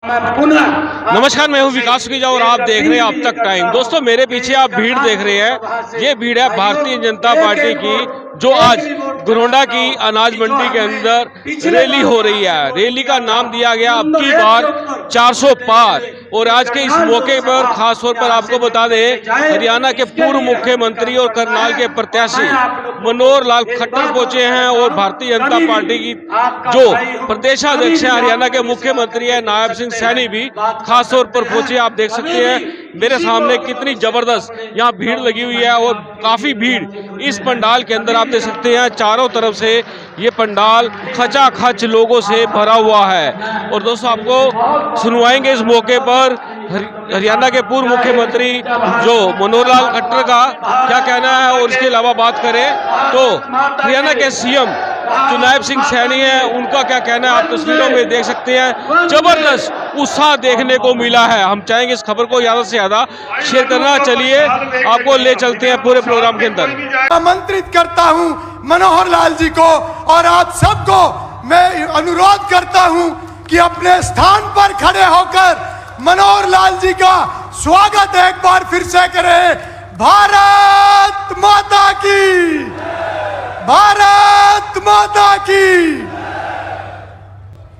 नमस्कार, मैं हूं विकास सुखीजा और आप देख रहे हैं अब तक टाइम। दोस्तों, मेरे पीछे आप भीड़ देख रहे हैं, ये भीड़ है भारतीय जनता पार्टी की, जो आज गोरंडा की अनाज मंडी के अंदर रैली हो रही है। रैली का नाम दिया गया अब की बार 400 पार। और आज के इस मौके पर खास तौर पर आपको बता दें, हरियाणा के पूर्व मुख्यमंत्री और करनाल के प्रत्याशी मनोहर लाल खट्टर पहुंचे हैं और भारतीय जनता पार्टी की जो प्रदेशाध्यक्ष है, हरियाणा के मुख्यमंत्री है नायब सिंह सैनी भी खास तौर पर पहुंचे। आप देख सकते हैं मेरे सामने कितनी जबरदस्त यहाँ भीड़ लगी हुई है और काफी भीड़ इस पंडाल के अंदर आप देख सकते हैं। चारों तरफ से ये पंडाल खचाखच लोगों से भरा हुआ है। और दोस्तों, आपको सुनवाएंगे इस मौके पर हरियाणा के पूर्व मुख्यमंत्री जो मनोहर लाल खट्टर का क्या कहना है। और इसके अलावा बात करें तो हरियाणा के सीएम जो नायब सिंह सैनी है, उनका क्या कहना है आप तस्वीरों में देख सकते हैं। जबरदस्त उत्साह देखने को मिला है। हम चाहेंगे इस खबर को ज्यादा से ज्यादा शेयर करना। चलिए आपको ले चलते हैं पूरे प्रोग्राम के अंदर। आमंत्रित करता हूं मनोहर लाल जी को और आप सबको मैं अनुरोध करता हूं कि अपने स्थान पर खड़े होकर मनोहर लाल जी का स्वागत एक बार फिर से करें। भारत माता की, भारत माता की।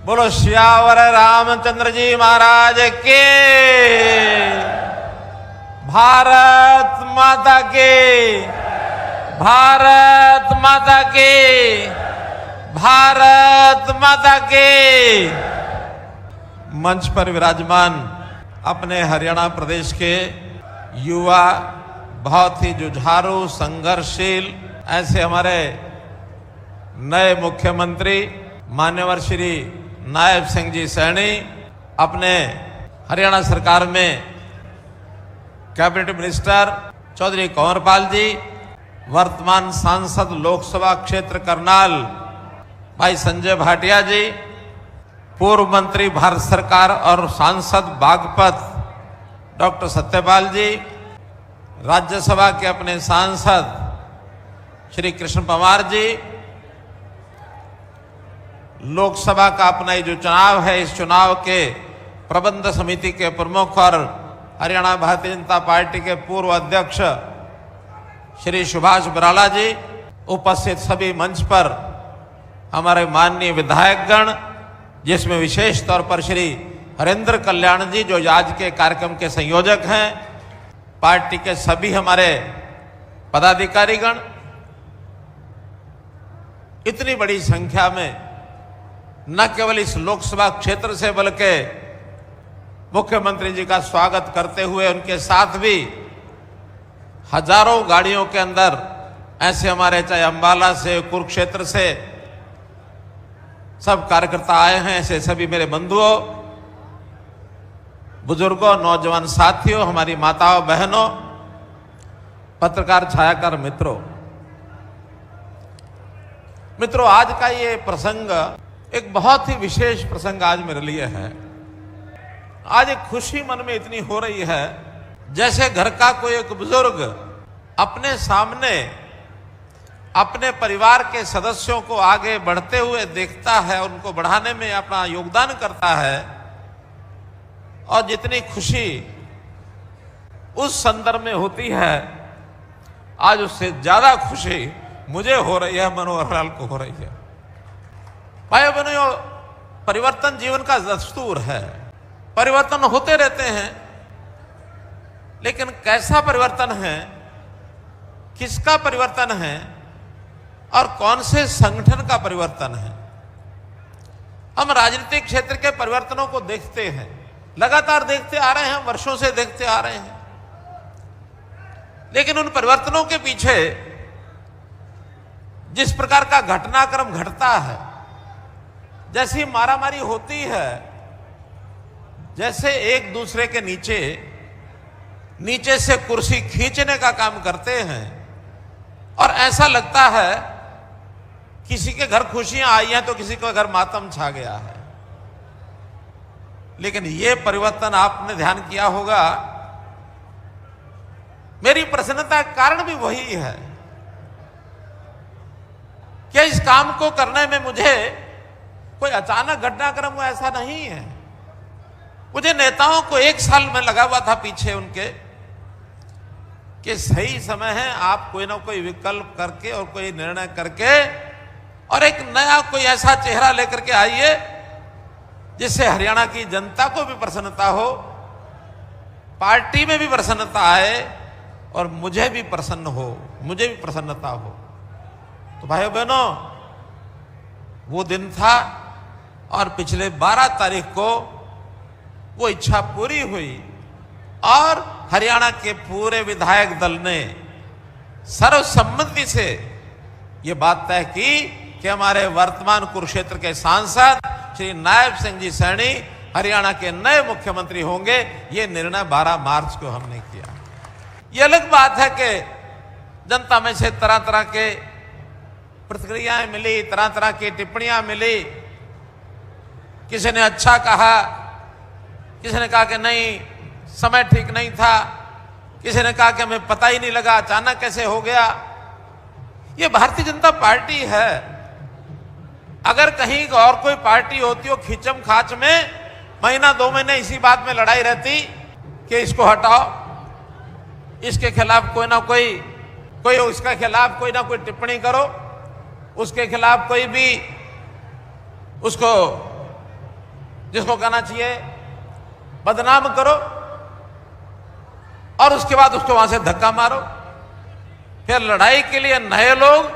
बोलो श्यावर रामचंद्र जी महाराज के, भारत माता के, भारत माता के, भारत माता के। मंच पर विराजमान अपने हरियाणा प्रदेश के युवा, बहुत ही जुझारू, संघर्षशील ऐसे हमारे नए मुख्यमंत्री मान्यवर श्री नायब सिंह जी सैनी अपने हरियाणा सरकार में कैबिनेट मिनिस्टर चौधरी कंवरपाल जी, वर्तमान सांसद लोकसभा क्षेत्र करनाल भाई संजय भाटिया जी, पूर्व मंत्री भारत सरकार और सांसद बागपत डॉक्टर सत्यपाल जी, राज्यसभा के अपने सांसद श्री कृष्ण पवार जी, लोकसभा का अपना ये जो चुनाव है, इस चुनाव के प्रबंध समिति के प्रमुख और हरियाणा भारतीय जनता पार्टी के पूर्व अध्यक्ष श्री सुभाष बराला जी, उपस्थित सभी मंच पर हमारे माननीय विधायकगण, जिसमें विशेष तौर पर श्री हरेंद्र कल्याण जी जो आज के कार्यक्रम के संयोजक हैं, पार्टी के सभी हमारे पदाधिकारीगण, इतनी बड़ी संख्या में न केवल इस लोकसभा क्षेत्र से बल्कि मुख्यमंत्री जी का स्वागत करते हुए उनके साथ भी हजारों गाड़ियों के अंदर ऐसे हमारे चाहे अंबाला से, कुरुक्षेत्र से सब कार्यकर्ता आए हैं। ऐसे सभी मेरे बंधुओं, बुजुर्गों, नौजवान साथियों, हमारी माताओं, बहनों, पत्रकार, छायाकार मित्रों, आज का ये प्रसंग एक बहुत ही विशेष प्रसंग आज मेरे लिए है। आज एक खुशी मन में इतनी हो रही है जैसे घर का कोई एक बुजुर्ग अपने सामने अपने परिवार के सदस्यों को आगे बढ़ते हुए देखता है, उनको बढ़ाने में अपना योगदान करता है, और जितनी खुशी उस संदर्भ में होती है, आज उससे ज्यादा खुशी मुझे हो रही है, मनोहर लाल को हो रही है। भाई बहनों, परिवर्तन जीवन का दस्तूर है, परिवर्तन होते रहते हैं, लेकिन कैसा परिवर्तन है, किसका परिवर्तन है और कौन से संगठन का परिवर्तन है। हम राजनीतिक क्षेत्र के परिवर्तनों को देखते हैं, लगातार देखते आ रहे हैं, वर्षों से देखते आ रहे हैं, लेकिन उन परिवर्तनों के पीछे जिस प्रकार का घटनाक्रम घटता है, जैसी मारामारी होती है, जैसे एक दूसरे के नीचे से कुर्सी खींचने का काम करते हैं, और ऐसा लगता है किसी के घर खुशियां आई हैं तो किसी के घर मातम छा गया है। लेकिन ये परिवर्तन आपने ध्यान किया होगा, मेरी प्रसन्नता का कारण भी वही है कि इस काम को करने में मुझे कोई अचानक घटनाक्रम ऐसा नहीं है। मुझे नेताओं को 1 साल में लगा हुआ था पीछे उनके कि सही समय है, आप कोई ना कोई विकल्प करके और कोई निर्णय करके और एक नया कोई ऐसा चेहरा लेकर के आइए जिससे हरियाणा की जनता को भी प्रसन्नता हो, पार्टी में भी प्रसन्नता आए और मुझे भी प्रसन्न हो, मुझे भी प्रसन्नता हो। तो भाइयों बहनों, वो दिन था और पिछले 12 तारीख को वो इच्छा पूरी हुई और हरियाणा के पूरे विधायक दल ने सर्वसम्मति से ये बात तय की कि हमारे वर्तमान कुरुक्षेत्र के सांसद श्री नायब सिंह जी सैनी हरियाणा के नए मुख्यमंत्री होंगे। ये निर्णय 12 मार्च को हमने किया। ये अलग बात है कि जनता में से तरह तरह के प्रतिक्रियाएं मिली, तरह तरह की टिप्पणियां मिली। किसी ने अच्छा कहा, किसी ने कहा कि नहीं समय ठीक नहीं था, किसी ने कहा कि हमें पता ही नहीं लगा, अचानक कैसे हो गया। ये भारतीय जनता पार्टी है। अगर कहीं और कोई पार्टी होती हो खींचम खाच में, महीना 2 महीने इसी बात में लड़ाई रहती कि इसको हटाओ, इसके खिलाफ कोई ना कोई उसके खिलाफ कोई ना कोई टिप्पणी करो, उसके खिलाफ कोई भी उसको जिसको कहना चाहिए बदनाम करो और उसके बाद उसको वहां से धक्का मारो। फिर लड़ाई के लिए नए लोग,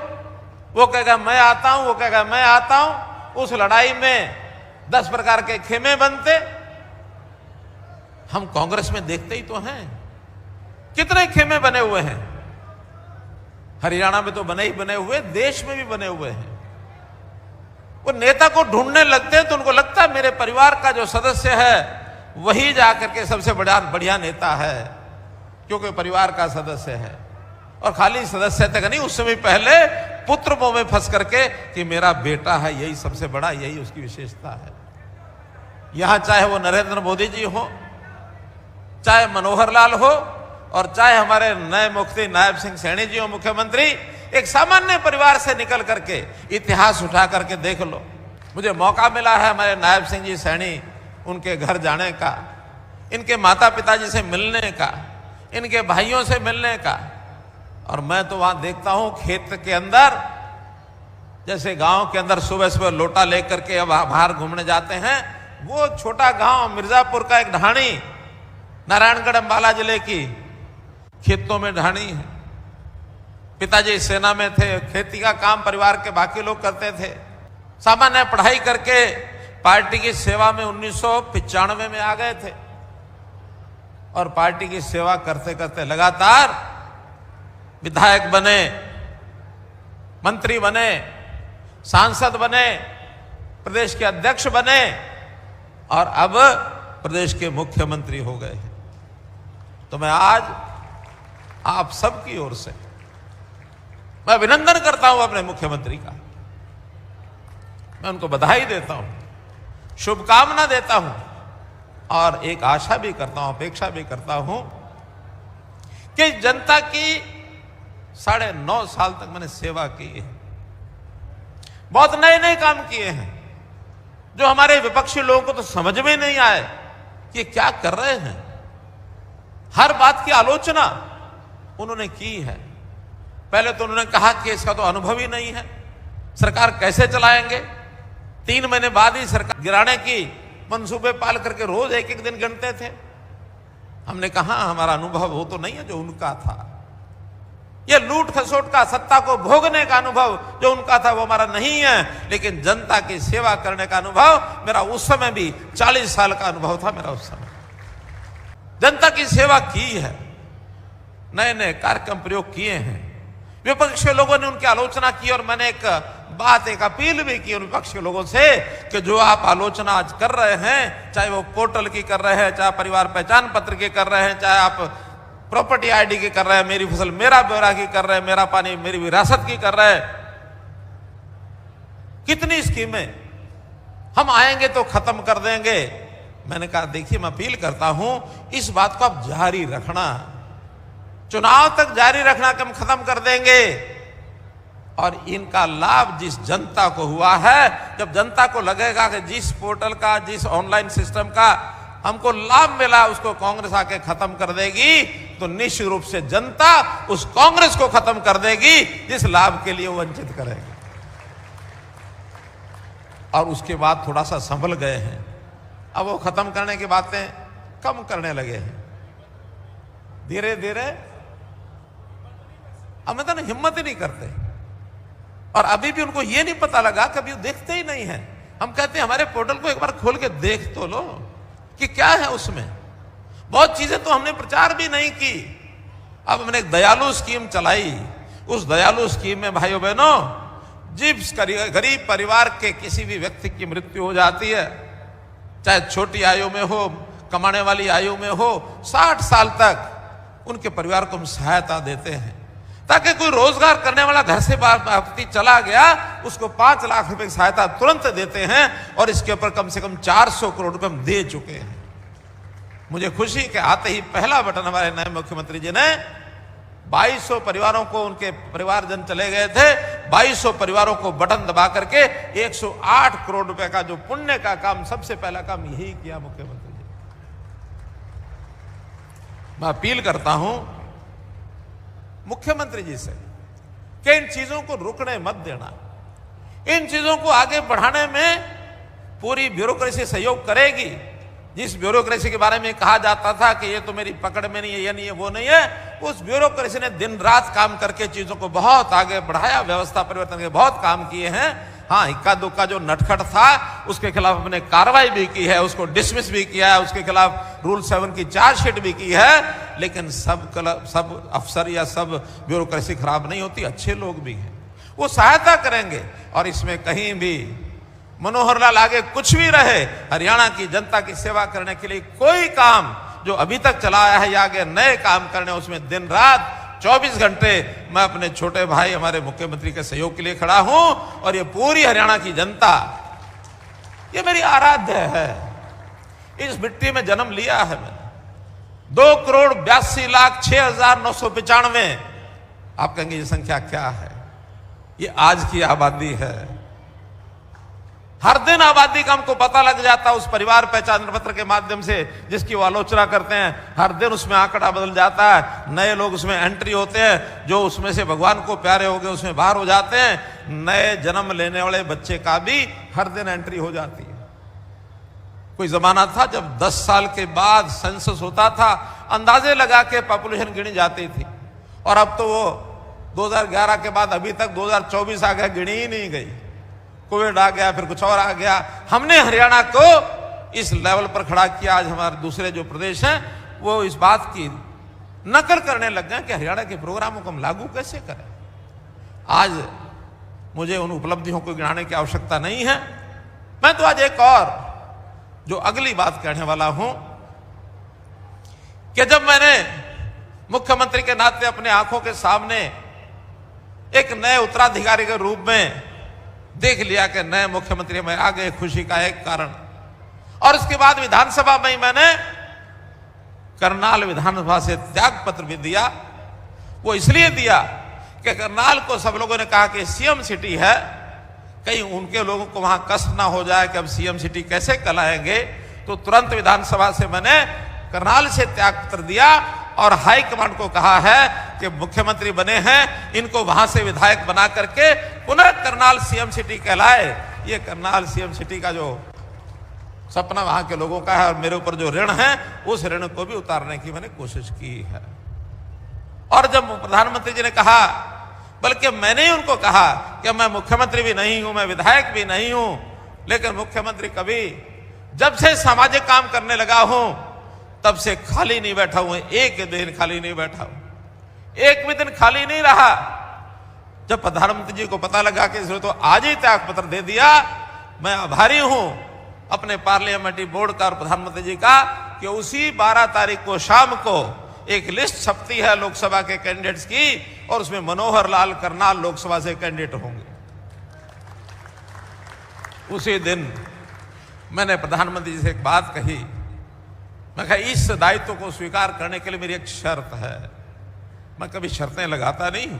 वो कहेगा मैं आता हूं, वो कहेगा मैं आता हूं। उस लड़ाई में 10 प्रकार के खेमे बनते। हम कांग्रेस में देखते ही तो हैं कितने खेमे बने हुए हैं। हरियाणा में तो बने ही बने हुए, देश में भी बने हुए हैं। वो नेता को ढूंढने लगते हैं तो उनको लगता है मेरे परिवार का जो सदस्य है वही जाकर के सबसे बढ़िया नेता है, क्योंकि परिवार का सदस्य है। और खाली सदस्य तक नहीं, उस समय पहले पुत्र मोह में फंस करके कि मेरा बेटा है, यही सबसे बड़ा, यही उसकी विशेषता है। यहां चाहे वो नरेंद्र मोदी जी हो, चाहे मनोहर लाल हो और चाहे हमारे नए मुख्यमंत्री नायब सिंह सैनी जी हो मुख्यमंत्री, एक सामान्य परिवार से निकल करके इतिहास उठा करके देख लो। मुझे मौका मिला है हमारे नायब सिंह जी सैनी उनके घर जाने का, इनके माता पिताजी से मिलने का, इनके भाइयों से मिलने का। और मैं तो वहां देखता हूं खेत के अंदर, जैसे गांव के अंदर सुबह सुबह लोटा लेकर के अब बाहर घूमने जाते हैं, वो छोटा गांव मिर्जापुर का एक ढाणी, नारायणगढ़ अंबाला जिले की खेतों में ढाणी है। पिताजी सेना में थे, खेती का काम परिवार के बाकी लोग करते थे। सामान्य पढ़ाई करके पार्टी की सेवा में 1995 में आ गए थे और पार्टी की सेवा करते करते लगातार विधायक बने, मंत्री बने, सांसद बने, प्रदेश के अध्यक्ष बने और अब प्रदेश के मुख्यमंत्री हो गए हैं। तो मैं आज आप सबकी ओर से मैं अभिनंदन करता हूं अपने मुख्यमंत्री का। मैं उनको बधाई देता हूं, शुभकामना देता हूं और एक आशा भी करता हूं, अपेक्षा भी करता हूं कि जनता की 9.5 साल तक मैंने सेवा की है, बहुत नए नए काम किए हैं जो हमारे विपक्षी लोगों को तो समझ में नहीं आए कि क्या कर रहे हैं। हर बात की आलोचना उन्होंने की है। पहले तो उन्होंने कहा कि इसका तो अनुभव ही नहीं है, सरकार कैसे चलाएंगे। 3 महीने बाद ही सरकार गिराने की मंसूबे पाल करके रोज एक एक दिन गिनते थे। हमने कहा हमारा अनुभव वो तो नहीं है जो उनका था। ये लूट खसोट का, सत्ता को भोगने का अनुभव जो उनका था वो हमारा नहीं है, लेकिन जनता की सेवा करने का अनुभव मेरा उस समय भी 40 साल का अनुभव था। मेरा उस समय जनता की सेवा की है, नए नए कार्यक्रम प्रयोग किए हैं। विपक्ष के लोगों ने उनकी आलोचना की और मैंने एक अपील भी की उन विपक्ष के लोगों से कि जो आप आलोचना आज कर रहे हैं, चाहे वो पोर्टल की कर रहे हैं, चाहे परिवार पहचान पत्र की कर रहे हैं, चाहे आप प्रॉपर्टी आईडी की कर रहे हैं, मेरी फसल मेरा ब्यौरा की कर रहे हैं, मेरा पानी मेरी विरासत की कर रहे हैं, कितनी स्कीमें हम आएंगे तो खत्म कर देंगे। मैंने कहा देखिए मैं अपील करता हूं इस बात को आप जारी रखना, चुनाव तक जारी रखना कि हम खत्म कर देंगे। और इनका लाभ जिस जनता को हुआ है, जब जनता को लगेगा कि जिस पोर्टल का, जिस ऑनलाइन सिस्टम का हमको लाभ मिला उसको कांग्रेस आके खत्म कर देगी, तो निश्चित रूप से जनता उस कांग्रेस को खत्म कर देगी जिस लाभ के लिए वंचित करेगी। और उसके बाद थोड़ा सा संभल गए हैं, अब वो खत्म करने की बातें कम करने लगे हैं धीरे धीरे। अब मतलब हिम्मत ही नहीं करते, और अभी भी उनको ये नहीं पता लगा, कभी देखते ही नहीं है। हम कहते हैं हमारे पोर्टल को एक बार खोल के देख तो लो कि क्या है उसमें। बहुत चीजें तो हमने प्रचार भी नहीं की। अब हमने एक दयालु स्कीम चलाई, उस दयालु स्कीम में भाइयों बहनों, जिस गरीब परिवार के किसी भी व्यक्ति की मृत्यु हो जाती है, चाहे छोटी आयु में हो, कमाने वाली आयु में हो, 60 साल तक उनके परिवार को हम सहायता देते हैं, ताकि कोई रोजगार करने वाला घर से बाहर व्यक्ति चला गया, उसको 5 लाख रुपए की सहायता तुरंत देते हैं, और इसके ऊपर कम से कम 400 करोड़ रुपए हम दे चुके हैं। मुझे खुशी के आते ही पहला बटन हमारे नए मुख्यमंत्री जी ने 2200 परिवारों को, उनके परिवारजन चले गए थे, 2200 परिवारों को बटन दबा करके 108 करोड़ रुपए का जो पुण्य का काम, सबसे पहला काम यही किया मुख्यमंत्री जी। मैं अपील करता हूं मुख्यमंत्री जी से कि इन चीजों को रुकने मत देना, इन चीजों को आगे बढ़ाने में पूरी ब्यूरोक्रेसी सहयोग करेगी। जिस ब्यूरोक्रेसी के बारे में कहा जाता था कि ये तो मेरी पकड़ में नहीं है, ये नहीं है, वो नहीं है, उस ब्यूरोक्रेसी ने दिन रात काम करके चीजों को बहुत आगे बढ़ाया, व्यवस्था परिवर्तन के बहुत काम किए हैं। हाँ, इक्का दुक्का जो नटखट था उसके खिलाफ हमने कार्रवाई भी की है, उसको डिसमिस भी किया है, उसके खिलाफ रूल 7 की चार्जशीट भी की है। लेकिन सब अफसर या सब ब्यूरोक्रेसी खराब नहीं होती, अच्छे लोग भी हैं, वो सहायता करेंगे। और इसमें कहीं भी मनोहर लाल आगे कुछ भी रहे, हरियाणा की जनता की सेवा करने के लिए कोई काम जो अभी तक चलाया है या आगे नए काम करने, उसमें दिन रात 24 घंटे मैं अपने छोटे भाई हमारे मुख्यमंत्री के सहयोग के लिए खड़ा हूं। और ये पूरी हरियाणा की जनता, ये मेरी आराध्य है। इस मिट्टी में जन्म लिया है मैंने। 2,82,06,995। आप कहेंगे ये संख्या क्या है? ये आज की आबादी है। हर दिन आबादी का हमको पता लग जाता है उस परिवार पहचान पत्र के माध्यम से जिसकी वो आलोचना करते हैं। हर दिन उसमें आंकड़ा बदल जाता है, नए लोग उसमें एंट्री होते हैं, जो उसमें से भगवान को प्यारे हो गए उसमें बाहर हो जाते हैं। नए जन्म लेने वाले बच्चे का भी हर दिन एंट्री हो जाती है। कोई जमाना था जब 10 साल के बाद सेंसस होता था, अंदाजे लगा के पॉपुलेशन गिनी जाती थी, और अब तो वो 2011 के बाद अभी तक 2024 आ गया, गिनी ही नहीं गई। कोविड आ गया, फिर कुछ और आ गया। हमने हरियाणा को इस लेवल पर खड़ा किया। आज हमारे दूसरे जो प्रदेश हैं वो इस बात की नकल करने लग गए कि हरियाणा के प्रोग्रामों को हम लागू कैसे करें। आज मुझे उन उपलब्धियों को गिनाने की आवश्यकता नहीं है। मैं तो आज एक और जो अगली बात कहने वाला हूं कि जब मैंने मुख्यमंत्री के नाते अपने आंखों के सामने एक नए उत्तराधिकारी के रूप में देख लिया कि नए मुख्यमंत्री में आ गए, खुशी का एक कारण। और उसके बाद विधानसभा में ही मैंने करनाल विधानसभा से त्याग पत्र भी दिया। वो इसलिए दिया कि करनाल को सब लोगों ने कहा कि सीएम सिटी है, कहीं उनके लोगों को वहां कष्ट ना हो जाए कि अब सीएम सिटी कैसे कहलाएंगे। तो तुरंत विधानसभा से मैंने करनाल से त्याग पत्र दिया और हाईकमांड को कहा है कि मुख्यमंत्री बने हैं, इनको वहां से विधायक बना करके पुनः करनाल सीएम सिटी कहलाए। ये करनाल सीएम सिटी का जो सपना वहां के लोगों का है और मेरे ऊपर जो ऋण है, उस ऋण को भी उतारने की मैंने कोशिश की है। और जब प्रधानमंत्री जी ने कहा, बल्कि मैंने ही उनको कहा कि मैं मुख्यमंत्री भी नहीं हूं, मैं विधायक भी नहीं हूं, लेकिन मुख्यमंत्री कभी, जब से सामाजिक काम करने लगा हूं तब से खाली नहीं बैठा हूं, एक दिन खाली नहीं बैठा हूं, एक भी दिन खाली नहीं रहा। जब प्रधानमंत्री जी को पता लगा कि इसने तो आज ही त्याग पत्र दे दिया, मैं आभारी हूं अपने पार्लियामेंट्री बोर्ड का और प्रधानमंत्री जी का कि उसी 12 तारीख को शाम को एक लिस्ट छपती है लोकसभा के कैंडिडेट्स की, और उसमें मनोहर लाल करनाल लोकसभा से कैंडिडेट होंगे। उसी दिन मैंने प्रधानमंत्री जी से एक बात कही, मैं कहा इस दायित्व को स्वीकार करने के लिए मेरी एक शर्त है। मैं कभी शर्तें लगाता नहीं हूं,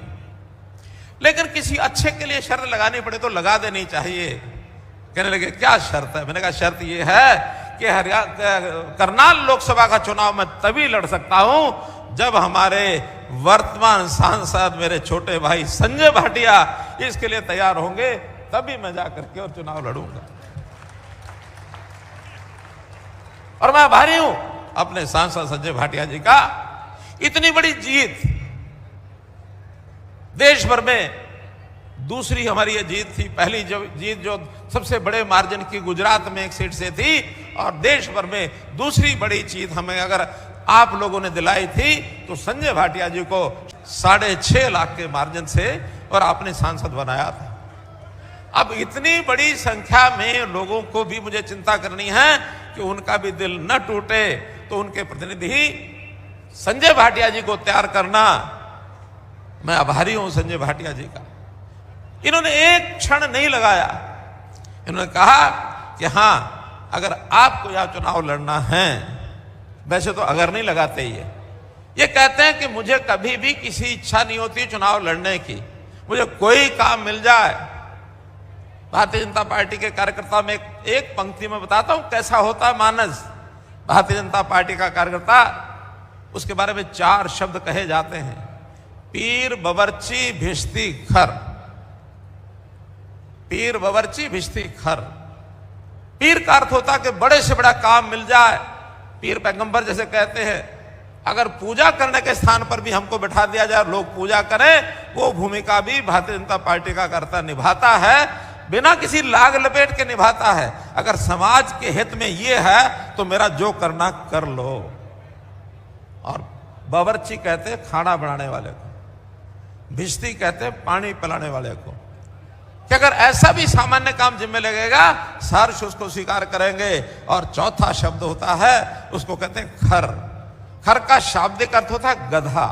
लेकिन किसी अच्छे के लिए शर्त लगानी पड़े तो लगा देनी चाहिए। कहने लगे क्या शर्त है? मैंने कहा शर्त यह है कि करनाल लोकसभा का चुनाव मैं तभी लड़ सकता हूं जब हमारे वर्तमान सांसद मेरे छोटे भाई संजय भाटिया इसके लिए तैयार होंगे, तभी मैं जाकर के और चुनाव लड़ूंगा। और मैं आभारी हूं अपने सांसद संजय भाटिया जी का। इतनी बड़ी जीत देश भर में, दूसरी हमारी ये जीत थी। पहली जीत जो सबसे बड़े मार्जिन की गुजरात में एक सीट से थी, और देश भर में दूसरी बड़ी जीत हमें अगर आप लोगों ने दिलाई थी तो संजय भाटिया जी को 6.5 लाख के मार्जिन से और आपने सांसद बनाया था। अब इतनी बड़ी संख्या में लोगों को भी मुझे चिंता करनी है कि उनका भी दिल न टूटे, तो उनके प्रतिनिधि संजय भाटिया जी को तैयार करना। मैं आभारी हूं संजय भाटिया जी का। इन्होंने एक क्षण नहीं लगाया, इन्होंने कहा कि हां अगर आपको यहां चुनाव लड़ना है, वैसे तो अगर नहीं लगाते ये कहते हैं कि मुझे कभी भी किसी इच्छा नहीं होती चुनाव लड़ने की, मुझे कोई काम मिल जाए। भारतीय जनता पार्टी के कार्यकर्ता में एक पंक्ति में बताता हूं कैसा होता मानस भारतीय जनता पार्टी का कार्यकर्ता। उसके बारे में 4 शब्द कहे जाते हैं, पीर बवर्ची भिश्ती खर। पीर बवर्ची भिश्ती खर। पीर का अर्थ होता कि बड़े से बड़ा काम मिल जाए। पीर पैगंबर जैसे कहते हैं, अगर पूजा करने के स्थान पर भी हमको बैठा दिया जाए, लोग पूजा करें, वो भूमिका भी भारतीय जनता पार्टी का कर्ता निभाता है, बिना किसी लाग लपेट के निभाता है। अगर समाज के हित में ये है तो मेरा जो करना कर लो। और बावर्ची कहते हैं खाना बनाने वाले को, भिश्ती कहते हैं पानी पिलाने वाले को, कि अगर ऐसा भी सामान्य काम जिम्मे लगेगा, सहर्ष उसको स्वीकार करेंगे। और चौथा शब्द होता है, उसको कहते हैं खर। खर का शाब्दिक अर्थ होता है गधा।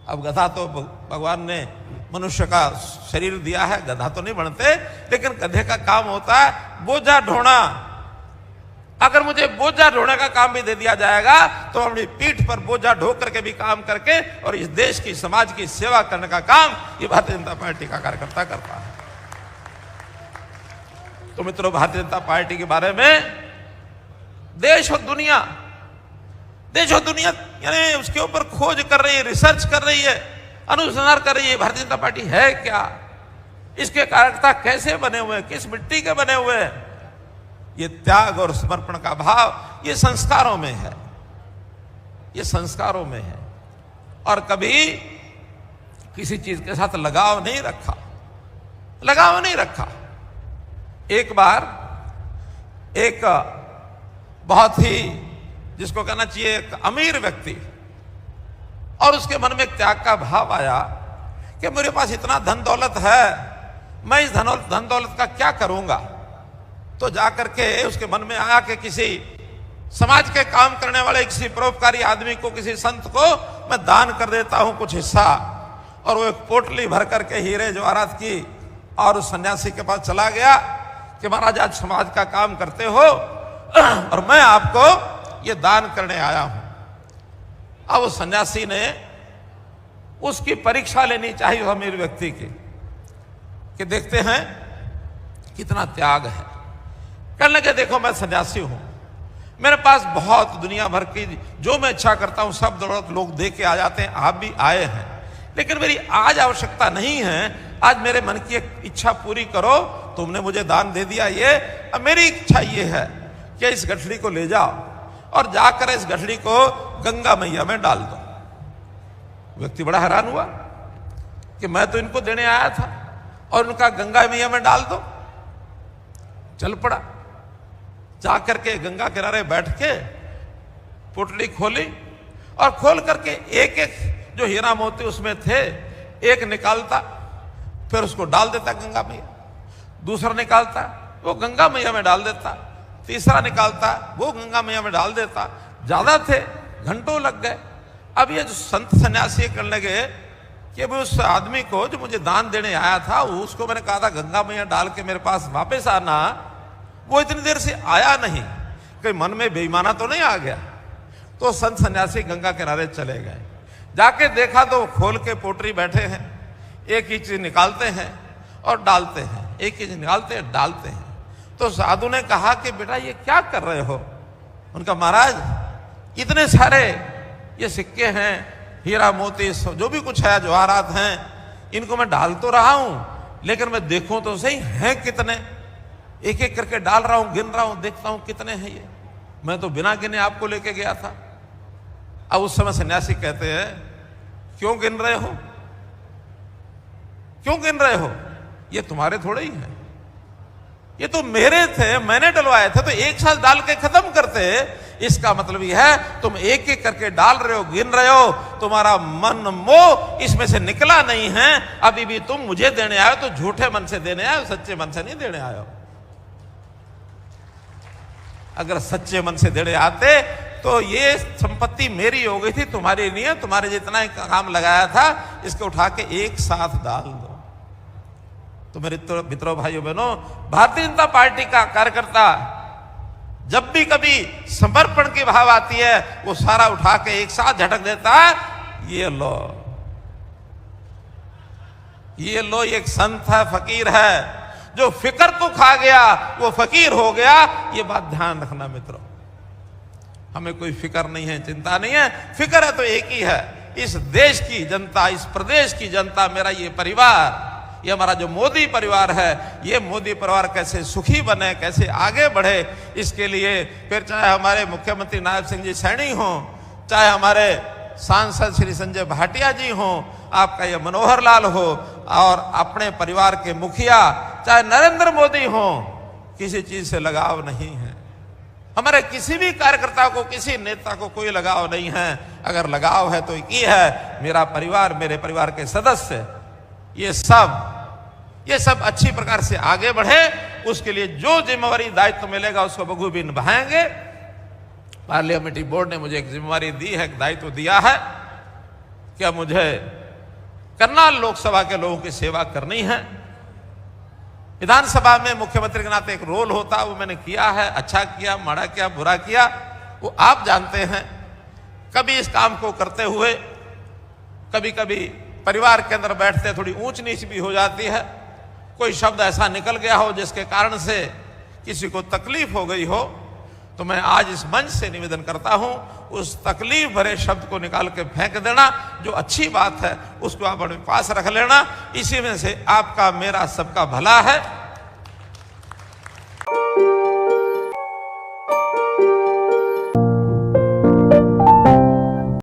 अब गधा तो भगवान ने मनुष्य का शरीर दिया है, गधा तो नहीं बनते, लेकिन गधे का काम होता है बोझा ढोना। अगर मुझे बोझा ढोने का काम भी दे दिया जाएगा तो अपनी पीठ पर बोझा ढो करके भी काम करके और इस देश की समाज की सेवा करने का काम ये भारतीय जनता पार्टी का कार्यकर्ता करता है। तो मित्रों, भारतीय जनता पार्टी के बारे में देश और दुनिया यानी उसके ऊपर खोज कर रही है, रिसर्च कर रही है, अनुसंधान कर रही है। भारतीय जनता पार्टी है क्या, इसके कार्यकर्ता कैसे बने हुए हैं, किस मिट्टी के बने हुए हैं। ये त्याग और समर्पण का भाव ये संस्कारों में है, ये संस्कारों में है। और कभी किसी चीज के साथ लगाव नहीं रखा। एक बार एक बहुत ही जिसको कहना चाहिए एक अमीर व्यक्ति, और उसके मन में एक त्याग का भाव आया कि मेरे पास इतना धन दौलत है, मैं इस धन दौलत का क्या करूंगा। तो जाकर के उसके मन में आया कि किसी समाज के काम करने वाले किसी परोपकारी आदमी को, किसी संत को मैं दान कर देता हूं कुछ हिस्सा। और वो एक पोटली भर करके हीरे जवाहरात की और उस सन्यासी के पास चला गया कि महाराज आज समाज का काम करते हो और मैं आपको ये दान करने आया हूं। अब उस सन्यासी ने उसकी परीक्षा लेनी चाहिए उस अमीर व्यक्ति की, कि देखते हैं कितना त्याग है। कहने लगे देखो मैं सन्यासी हूं, मेरे पास बहुत दुनिया भर की जो मैं इच्छा करता हूं सब दौलत लोग दे के आ जाते हैं, आप भी आए हैं, लेकिन मेरी आज आवश्यकता नहीं है। आज मेरे मन की एक इच्छा पूरी करो, तुमने मुझे दान दे दिया ये, अब मेरी इच्छा ये है कि इस गठड़ी को ले जाओ और जाकर इस गठड़ी को गंगा मैया में डाल दो। व्यक्ति बड़ा हैरान हुआ कि मैं तो इनको देने आया था और उनका गंगा मैया में डाल दो। चल पड़ा, जाकर के गंगा किनारे बैठ के पोटली खोली और खोल करके एक एक जो हीरा मोती उसमें थे एक निकालता, फिर उसको डाल देता गंगा मैया, दूसरा निकालता वो गंगा मैया में डाल देता, तीसरा निकालता वो गंगा मैया में डाल देता। ज्यादा थे, घंटों लग गए। अब ये जो संत सन्यासी करने लगे कि अभी उस आदमी को जो मुझे दान देने आया था उसको मैंने कहा था गंगा मैया डाल के मेरे पास वापस आना, वो इतनी देर से आया नहीं, कहीं मन में बेईमाना तो नहीं आ गया। तो संत सन्यासी गंगा किनारे चले गए, जाके देखा तो खोल के पोटरी बैठे हैं, एक ही चीज निकालते हैं और डालते हैं, एक ही चीज निकालते हैं डालते हैं। तो साधु ने कहा कि बेटा ये क्या कर रहे हो? उनका महाराज इतने सारे ये सिक्के हैं, हीरा मोती जो भी कुछ है, जवाहरात हैं, इनको मैं डाल तो रहा हूं, लेकिन मैं देखूं तो सही हैं कितने, एक एक करके डाल रहा हूं, गिन रहा हूं, देखता हूं कितने हैं ये। मैं तो बिना गिने आपको लेके गया था। अब उस समय सन्यासी कहते हैं, क्यों गिन रहे हो? क्यों गिन रहे हो? ये तुम्हारे थोड़े ही हैं, ये तो मेरे थे, मैंने डलवाए थे, तो एक साथ डाल के खत्म करते। इसका मतलब यह है तुम एक एक करके डाल रहे हो, गिन रहे हो, तुम्हारा मन मोह इसमें से निकला नहीं है। अभी भी तुम मुझे देने आए हो तो झूठे मन से देने आए हो, सच्चे मन से नहीं देने आए हो। अगर सच्चे मन से देने आते तो ये संपत्ति मेरी हो गई थी, तुम्हारी नहीं है। तुम्हारे जितना ही काम लगाया था इसको उठा के एक साथ डाल दो। तो मेरे मित्रों, भाइयों बहनों, भारतीय जनता पार्टी का कार्यकर्ता जब भी कभी समर्पण की भाव आती है वो सारा उठा के एक साथ झटक देता है। ये लो एक संत है, फकीर है, जो फिक्र को खा गया वो फकीर हो गया। ये बात ध्यान रखना मित्रों, हमें कोई फिक्र नहीं है, चिंता नहीं है। फिक्र है तो एक ही है, इस देश की जनता, इस प्रदेश की जनता, मेरा ये परिवार, ये हमारा जो मोदी परिवार है, ये मोदी परिवार कैसे सुखी बने, कैसे आगे बढ़े, इसके लिए फिर चाहे हमारे मुख्यमंत्री नायब सिंह जी सैनी हो, चाहे हमारे सांसद श्री संजय भाटिया जी हो, आपका ये मनोहर लाल हो, और अपने परिवार के मुखिया चाहे नरेंद्र मोदी हो, किसी चीज से लगाव नहीं है। हमारे किसी भी कार्यकर्ता को, किसी नेता को कोई लगाव नहीं है। अगर लगाव है तो ये है, मेरा परिवार, मेरे परिवार के सदस्य, ये सब अच्छी प्रकार से आगे बढ़े, उसके लिए जो जिम्मेवारी दायित्व मिलेगा उसको बखूबी निभाएंगे। पार्लियामेंट्री बोर्ड ने मुझे एक जिम्मेवारी दी है, एक दायित्व दिया है कि अब मुझे करनाल लोकसभा के लोगों की सेवा करनी है। विधानसभा में मुख्यमंत्री के नाते एक रोल होता, वो मैंने किया है। अच्छा किया, माड़ा किया, बुरा किया, वो आप जानते हैं। कभी इस काम को करते हुए कभी कभी परिवार के अंदर बैठते थोड़ी ऊंच नीच भी हो जाती है। कोई शब्द ऐसा निकल गया हो जिसके कारण से किसी को तकलीफ हो गई हो, तो मैं आज इस मंच से निवेदन करता हूं, उस तकलीफ भरे शब्द को निकाल के फेंक देना। जो अच्छी बात है उसको आप अपने पास रख लेना। इसी में से आपका, मेरा, सबका भला है।